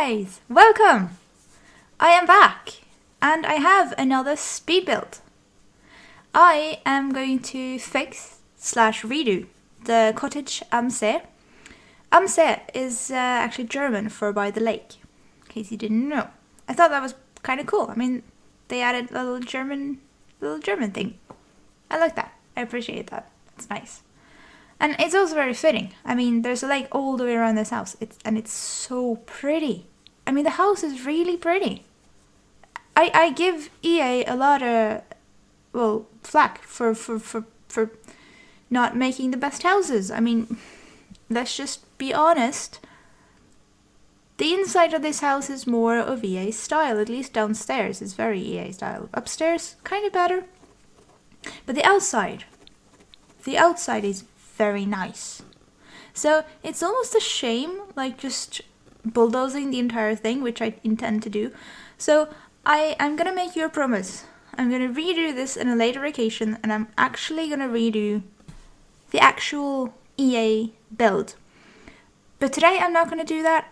guys, welcome! I am back and I have another speed build. I am going to fix slash redo the cottage am See. Am See is actually German for by the lake, in case you didn't know. I thought that was kind of cool. I mean, they added a little German thing. I like that. I appreciate that. It's nice. And it's also very fitting. I mean, there's a lake all the way around this house. It's so pretty. I mean, the house is really pretty. I give EA a lot of, well, flack for not making the best houses. I mean, let's just be honest. The inside of this house is more of EA style. At least downstairs is very EA style. Upstairs, kind of better. But the outside is very nice. So it's almost a shame, like, just bulldozing the entire thing, which I intend to do. So I'm gonna make you a promise. I'm gonna redo this in a later occasion, and I'm actually gonna redo the actual EA build. But today I'm not gonna do that.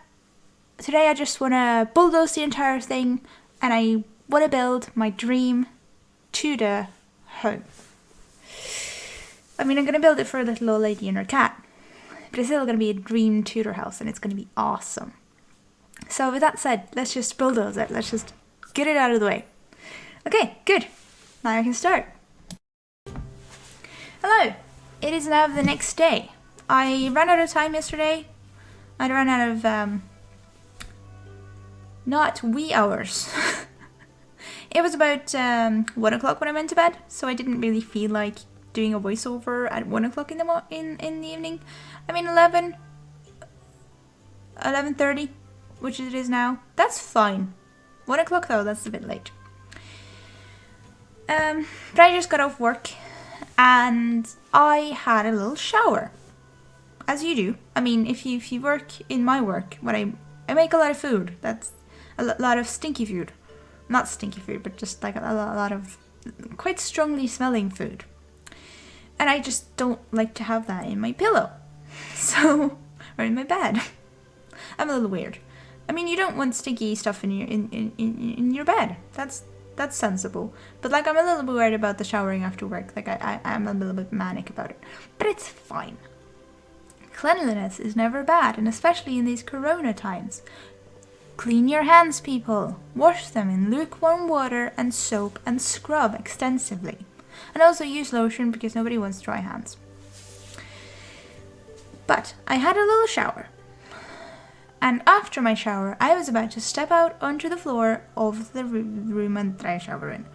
Today I just wanna bulldoze the entire thing, and I wanna build my dream Tudor home. I mean, I'm going to build it for a little old lady and her cat, but it's still going to be a Dream Tudor house, and it's going to be awesome. So with that said, let's just bulldoze it. Let's just get it out of the way. Okay, good. Now I can start. Hello. It is now the next day. I ran out of time yesterday. I ran out of, not wee hours. It was about 1 o'clock when I went to bed, so I didn't really feel like doing a voiceover at 1 o'clock in the evening. I mean 11:30, which it is now. That's fine. 1 o'clock though, that's a bit late. But I just got off work and I had a little shower, as you do. I mean, if you work in my work, when I make a lot of food. That's a lot of stinky food, not stinky food, but just like a lot of quite strongly smelling food. And I just don't like to have that in my pillow. So, or in my bed. I'm a little weird. I mean, you don't want stinky stuff in your bed. That's sensible. But like, I'm a little bit worried about the showering after work. Like, I'm a little bit manic about it. But it's fine. Cleanliness is never bad, and especially in these corona times. Clean your hands, people. Wash them in lukewarm water and soap and scrub extensively. And also use lotion because nobody wants dry hands. But I had a little shower. And after my shower, I was about to step out onto the floor of the room that I shower in.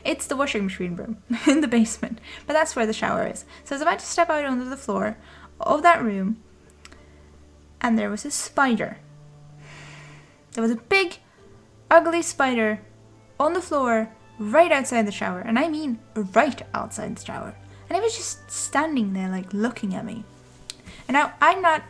It's the washing machine room in the basement. But that's where the shower is. So I was about to step out onto the floor of that room. And there was a spider. There was a big, ugly spider on the floor right outside the shower, and I mean right outside the shower. And it was just standing there, like, looking at me. And now, I'm not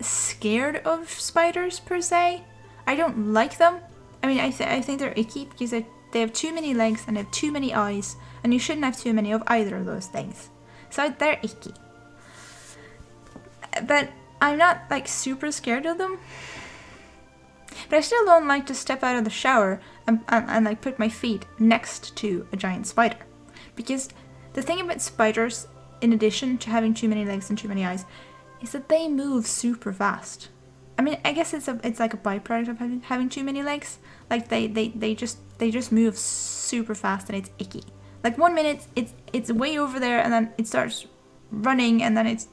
scared of spiders, per se. I don't like them. I mean, I think they're icky because they have too many legs and they have too many eyes, and you shouldn't have too many of either of those things. So they're icky. But I'm not, like, super scared of them. But I still don't like to step out of the shower and like put my feet next to a giant spider. Because the thing about spiders, in addition to having too many legs and too many eyes, is that they move super fast. I mean, I guess it's like a byproduct of having too many legs. Like they just move super fast, and it's icky. Like 1 minute it's way over there, and then it starts running, and then it's,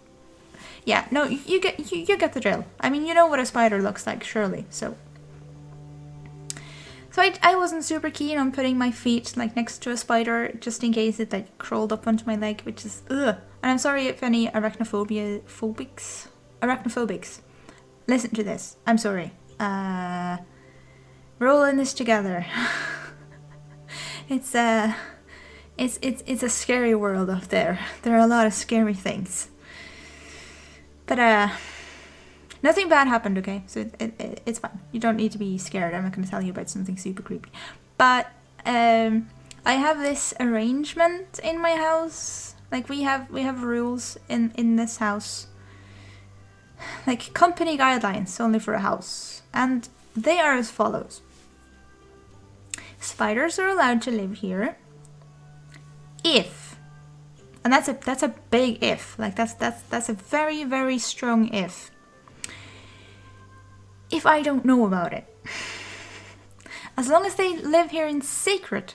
yeah, no, you get the drill. I mean, you know what a spider looks like, surely. So I wasn't super keen on putting my feet, like, next to a spider, just in case it, like, crawled up onto my leg, which is ugh. And I'm sorry if any arachnophobics listen to this. I'm sorry. We're all in this together. It's a scary world up there. There are a lot of scary things. But nothing bad happened, okay? So it's fine. You don't need to be scared. I'm not going to tell you about something super creepy. But I have this arrangement in my house. Like, we have rules in this house like company guidelines only for a house, and they are as follows. Spiders are allowed to live here if, and that's a big if, like that's a very, very strong if I don't know about it. As long as they live here in secret,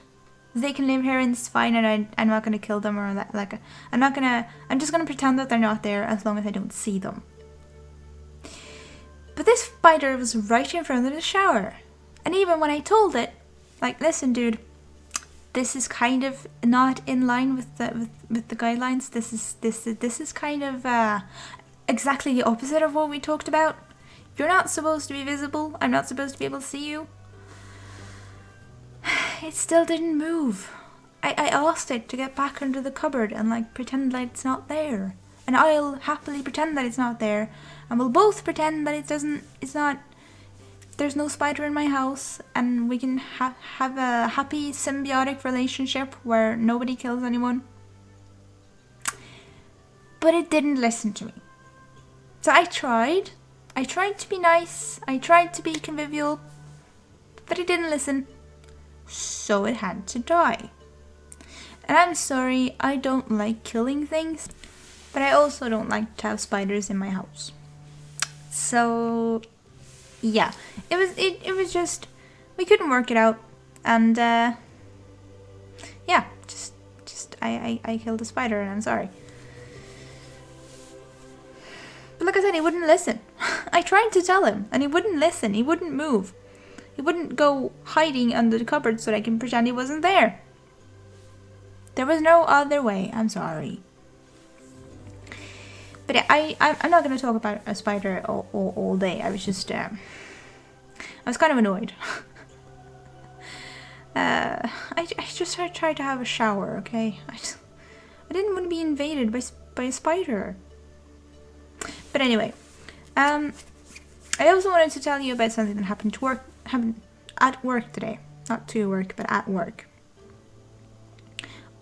they can live here and it's fine, and I'm not gonna kill them or that, like I'm just gonna pretend that they're not there as long as I don't see them. But this spider was right in front of the shower, and even when I told it, like, listen dude, this is kind of not in line with the guidelines. This is kind of exactly the opposite of what we talked about. You're not supposed to be visible. I'm not supposed to be able to see you. It still didn't move. I asked it to get back under the cupboard and like pretend like it's not there. And I'll happily pretend that it's not there. And we'll both pretend that there's no spider in my house, and we can have a happy symbiotic relationship where nobody kills anyone. But it didn't listen to me. So I tried to be nice, I tried to be convivial, but it didn't listen. So it had to die. And I'm sorry, I don't like killing things, but I also don't like to have spiders in my house. So yeah, it was just, we couldn't work it out, and yeah, just I killed a spider, and I'm sorry. But like I said, he wouldn't listen. I tried to tell him, and he wouldn't listen. He wouldn't move. He wouldn't go hiding under the cupboard so that I can pretend he wasn't there. There was no other way. I'm sorry. But yeah, I'm not going to talk about a spider all day. I was just, I was kind of annoyed. I just tried to have a shower, okay? I didn't want to be invaded by a spider. But anyway, I also wanted to tell you about something that happened at work today. Not to work, but at work.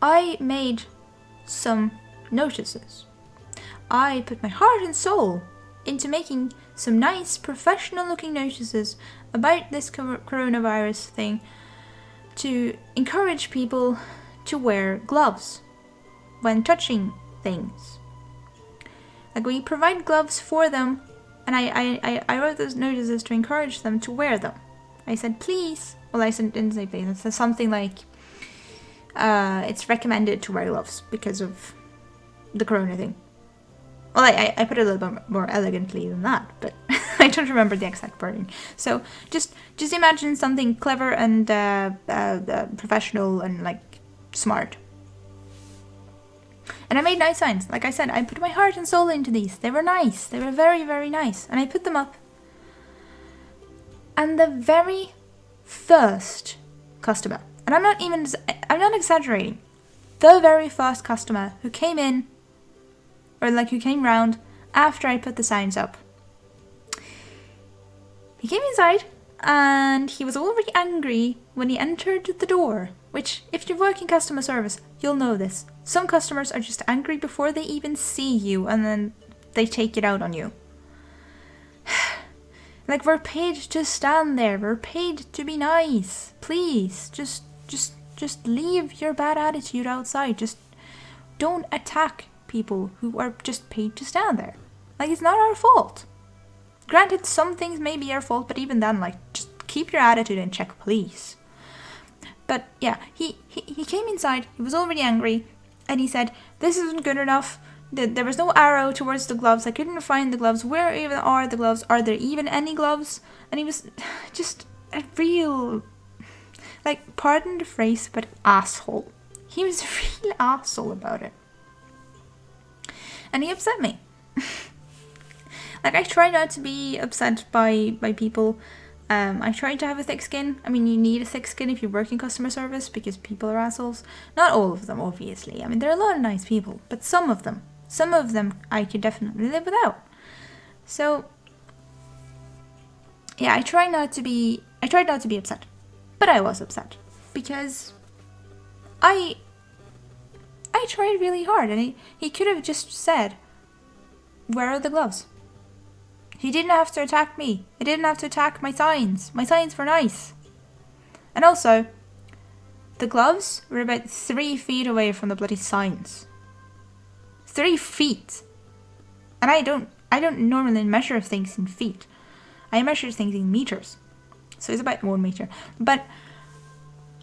I made some notices. I put my heart and soul into making some nice, professional-looking notices about this coronavirus thing to encourage people to wear gloves when touching things. Like, we provide gloves for them, and I wrote those notices to encourage them to wear them. I said, please. Well, I didn't say please. I said something like, it's recommended to wear gloves because of the corona thing. Well, I put it a little bit more elegantly than that, but I don't remember the exact wording. So just imagine something clever and professional and like smart. And I made nice signs. Like I said, I put my heart and soul into these. They were nice. They were very, very nice. And I put them up. And the very first customer, and I'm not exaggerating, the very first customer who came in, or like who came round after I put the signs up, he came inside and he was already angry when he entered the door, which, if you work in customer service, you'll know this. Some customers are just angry before they even see you, and then they take it out on you. Like, we're paid to stand there. We're paid to be nice. Please, just leave your bad attitude outside. Just don't attack people who are just paid to stand there. Like, it's not our fault. Granted, some things may be our fault, but even then, like, just keep your attitude in check, please. But yeah, he came inside. He was already angry. And he said, this isn't good enough. There was no arrow towards the gloves. I couldn't find the gloves. Where even are the gloves? Are there even any gloves? And he was just a real, like, pardon the phrase, but asshole. He was a real asshole about it. And he upset me. Like, I try not to be upset by people. I try to have a thick skin. I mean, you need a thick skin if you work in customer service because people are assholes. Not all of them, obviously. I mean, there are a lot of nice people, but some of them I could definitely live without. So, yeah, I tried not to be upset, but I was upset because I tried really hard, and he could have just said, where are the gloves? He didn't have to attack me. He didn't have to attack my signs. My signs were nice. And also, the gloves were about 3 feet away from the bloody signs. 3 feet. And I don't normally measure things in feet. I measure things in meters. So it's about 1 meter. But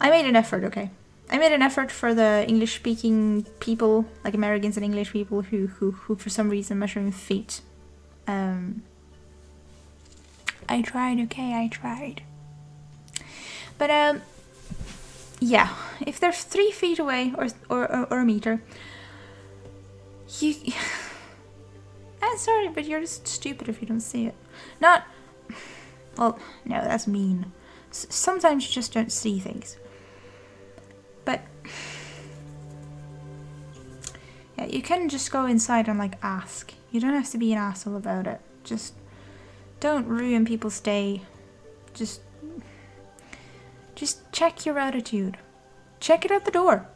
I made an effort, okay? I made an effort for the English-speaking people, like Americans and English people who for some reason measure in feet. I tried, okay? I tried. But, yeah. If they're 3 feet away or a meter, you... I'm sorry, but you're just stupid if you don't see it. Not... Well, no, that's mean. Sometimes you just don't see things. But... Yeah, you can just go inside and, like, ask. You don't have to be an asshole about it. Just... Don't ruin people's day. Just check your attitude. Check it out the door.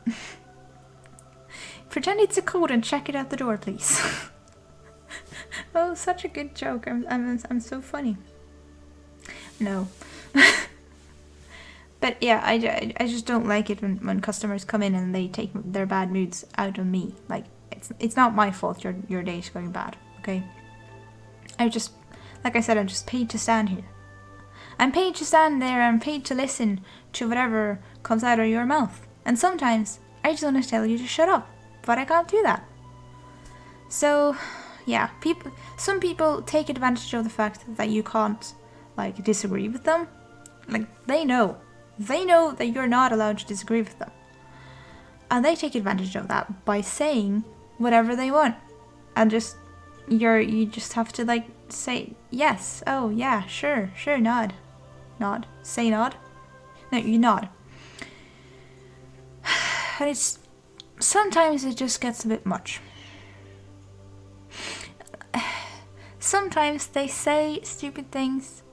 Pretend it's a code and check it out the door, please. Oh, such a good joke. I'm so funny. No. But yeah, I just don't like it when customers come in and they take their bad moods out on me. Like, it's not my fault your day's going bad, okay? Like I said, I'm just paid to stand here. I'm paid to stand there, I'm paid to listen to whatever comes out of your mouth. And sometimes, I just want to tell you to shut up, but I can't do that. So, yeah, some people take advantage of the fact that you can't, like, disagree with them. Like, they know that you're not allowed to disagree with them. And they take advantage of that by saying whatever they want. And you just have to, like, say yes, oh yeah, sure, nod, say nod. No, you nod. And sometimes it just gets a bit much. Sometimes they say stupid things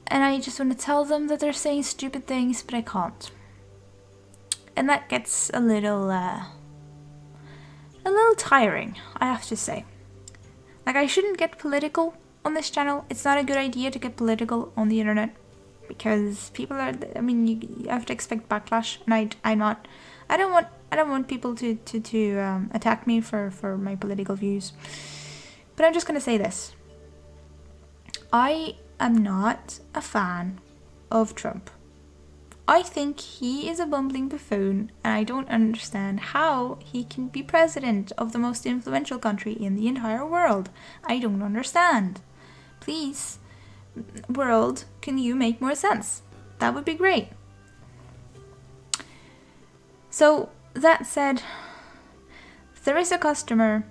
and I just want to tell them that they're saying stupid things, but I can't. And that gets a little tiring, I have to say. Like, I shouldn't get political on this channel. It's not a good idea to get political on the internet because people are. I mean, you have to expect backlash, and I don't want people to attack me for my political views. But I'm just gonna say this. I am not a fan of Trump. I think he is a bumbling buffoon, and I don't understand how he can be president of the most influential country in the entire world. I don't understand. Please, world, can you make more sense? That would be great. So, that said, there is a customer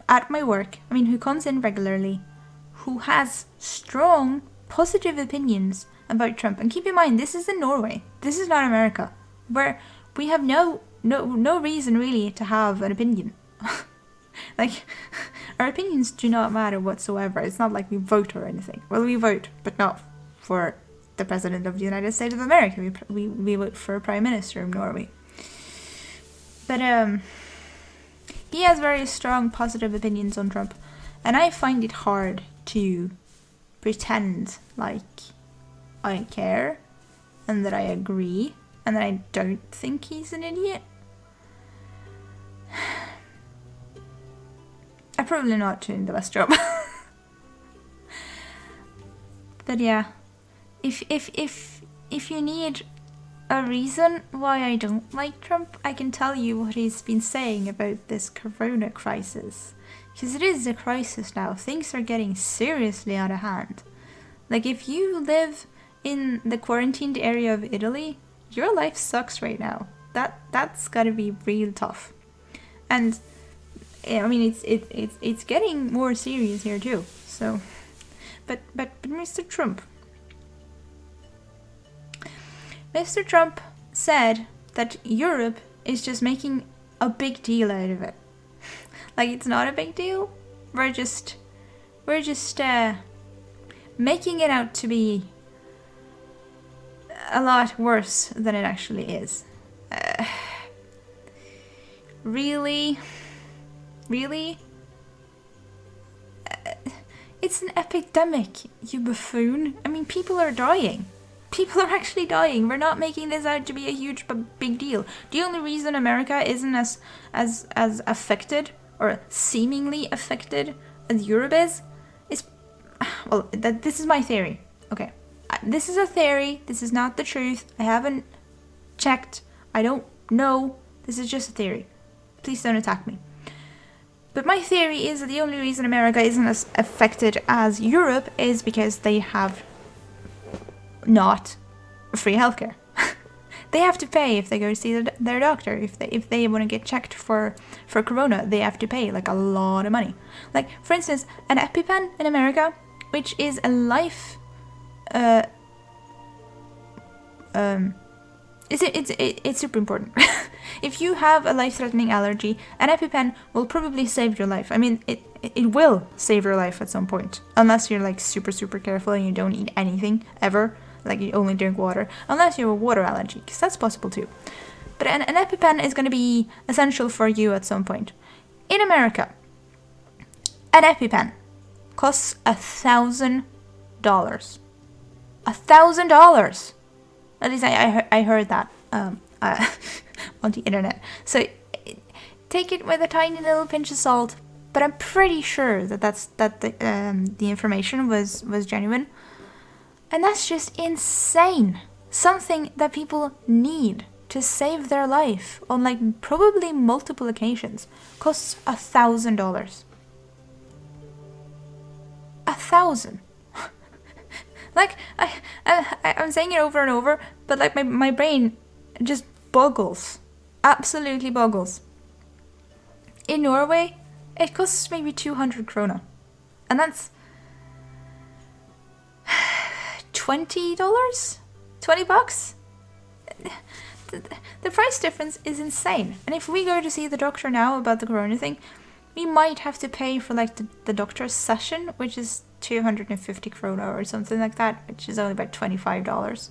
at my work, who comes in regularly, who has strong, positive opinions about Trump. And keep in mind, this is in Norway. This is not America, where we have no reason really to have an opinion. Like, our opinions do not matter whatsoever. It's not like we vote or anything. Well, we vote, but not for the President of the United States of America. We vote for a Prime Minister of Norway. But he has very strong positive opinions on Trump. And I find it hard to pretend like I care and that I agree and that I don't think he's an idiot. I'm probably not doing the best job. But yeah, if you need a reason why I don't like Trump, I can tell you what he's been saying about this corona crisis. Because it is a crisis now. Things are getting seriously out of hand. Like, if you live in the quarantined area of Italy, your life sucks right now. That's gotta be real tough. And it's getting more serious here too. So, but Mr. Trump said that Europe is just making a big deal out of it. Like, it's not a big deal. We're just making it out to be a lot worse than it actually is. Really? It's an epidemic, you buffoon. I mean, people are dying. People are actually dying. We're not making this out to be a huge big deal. The only reason America isn't as affected or seemingly affected as Europe is well, this is my theory. Okay, this is a theory. This is not the truth. I haven't checked. I don't know. This is just a theory. Please don't attack me. But my theory is that the only reason America isn't as affected as Europe is because they have not free healthcare. They have to pay if they go to see their doctor. If they want to get checked for corona, they have to pay like a lot of money. Like, for instance, an EpiPen in America, which is a life it's super important. If you have a life-threatening allergy, an EpiPen will probably save your life. I mean, it will save your life at some point, unless you're like super careful and you don't eat anything ever, like you only drink water, unless you have a water allergy, because that's possible too. But an EpiPen is going to be essential for you at some point. In America, an EpiPen costs $1,000. $1,000. At least I heard that on the internet. So take it with a tiny little pinch of salt. But I'm pretty sure that the information was genuine, and that's just insane. Something that people need to save their life on like probably multiple occasions costs $1,000. $1,000. Like, I'm saying it over and over, but like my brain just boggles. Absolutely boggles. In Norway, it costs maybe 200 krona. And that's $20? 20 bucks? The price difference is insane. And if we go to see the doctor now about the corona thing, we might have to pay for like the doctor's session, which is 250 krona or something like that, which is only about $25.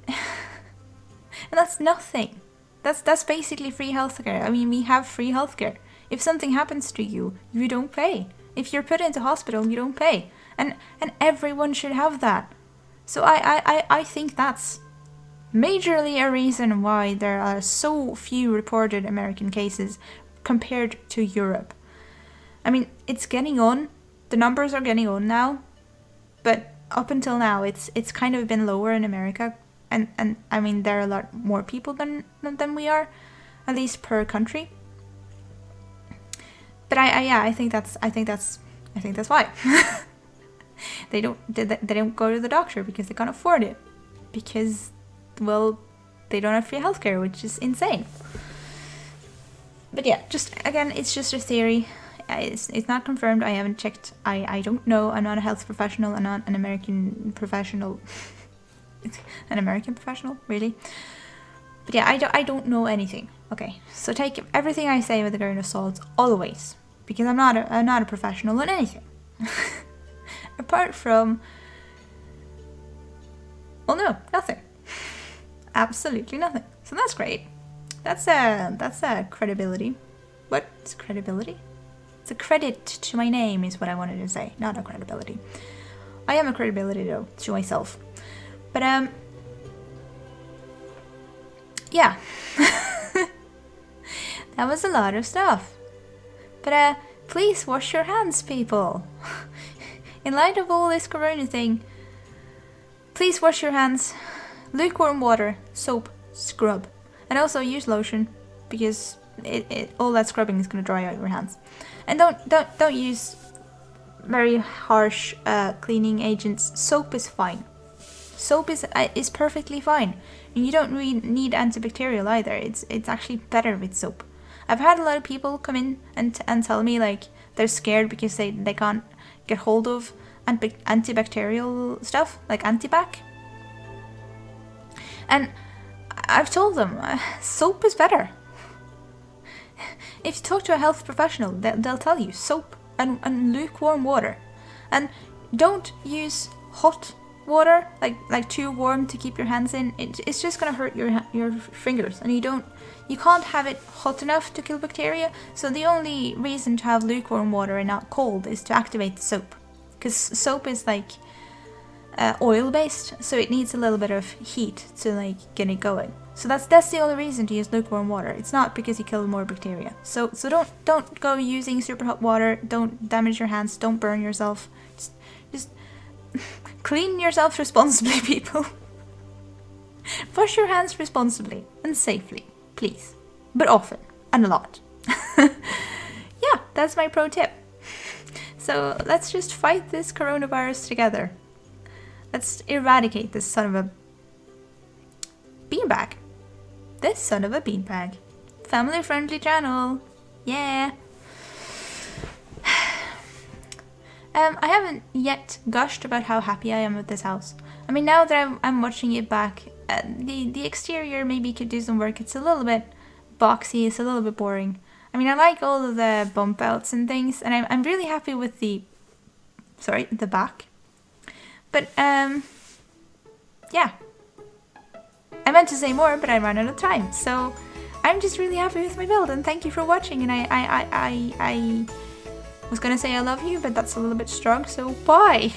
And that's nothing. That's basically free healthcare. I mean, we have free healthcare. If something happens to you, you don't pay. If you're put into hospital, you don't pay. And everyone should have that. So I think that's majorly a reason why there are so few reported American cases compared to Europe. I mean, it's getting on. The numbers are getting on now, but up until now, it's kind of been lower in America, and I mean there are a lot more people than we are, at least per country. But I think that's why they don't go to the doctor because they can't afford it, because well they don't have free healthcare, which is insane. But yeah, just again, it's just a theory. It's not confirmed. I haven't checked. I don't know. I'm not a health professional. I'm not an American professional. An American professional, really? But yeah, I don't know anything. Okay, so take everything I say with a grain of salt, always, because I'm not a professional in anything. Apart from, well, no, nothing. Absolutely nothing. So that's great. That's a credibility. What's credibility? It's a credit to my name is what I wanted to say, not a credibility. I am a credibility though, to myself. But yeah. That was a lot of stuff. But please wash your hands, people. In light of all this corona thing, please wash your hands. Lukewarm water, soap, scrub. And also use lotion, because all that scrubbing is going to dry out your hands. And don't use very harsh cleaning agents. Soap is fine. Soap is perfectly fine. And you don't really need antibacterial either. It's actually better with soap. I've had a lot of people come in and tell me like they're scared because they can't get hold of antibacterial stuff like Antibac. And I've told them soap is better. If you talk to a health professional, they'll tell you soap and lukewarm water. And don't use hot water, like too warm to keep your hands in. It's just gonna hurt your fingers, and you can't have it hot enough to kill bacteria. So the only reason to have lukewarm water and not cold is to activate the soap, because soap is like oil based, so it needs a little bit of heat to like get it going. So that's the only reason to use lukewarm water. It's not because you kill more bacteria. So don't go using super hot water. Don't damage your hands. Don't burn yourself. Just clean yourself responsibly, people. Wash your hands responsibly and safely, please. But often and a lot. Yeah, that's my pro tip. So let's just fight this coronavirus together. Let's eradicate this son of a beanbag. This son of a beanbag. Family friendly channel. Yeah. I haven't yet gushed about how happy I am with this house. I mean, now that I'm watching it back, the exterior maybe could do some work. It's a little bit boxy, it's a little bit boring. I mean, I like all of the bump outs and things, and I'm really happy with the back. But, yeah. I meant to say more, but I ran out of time. So, I'm just really happy with my build, and thank you for watching. And I was gonna say I love you, but that's a little bit strong, so bye!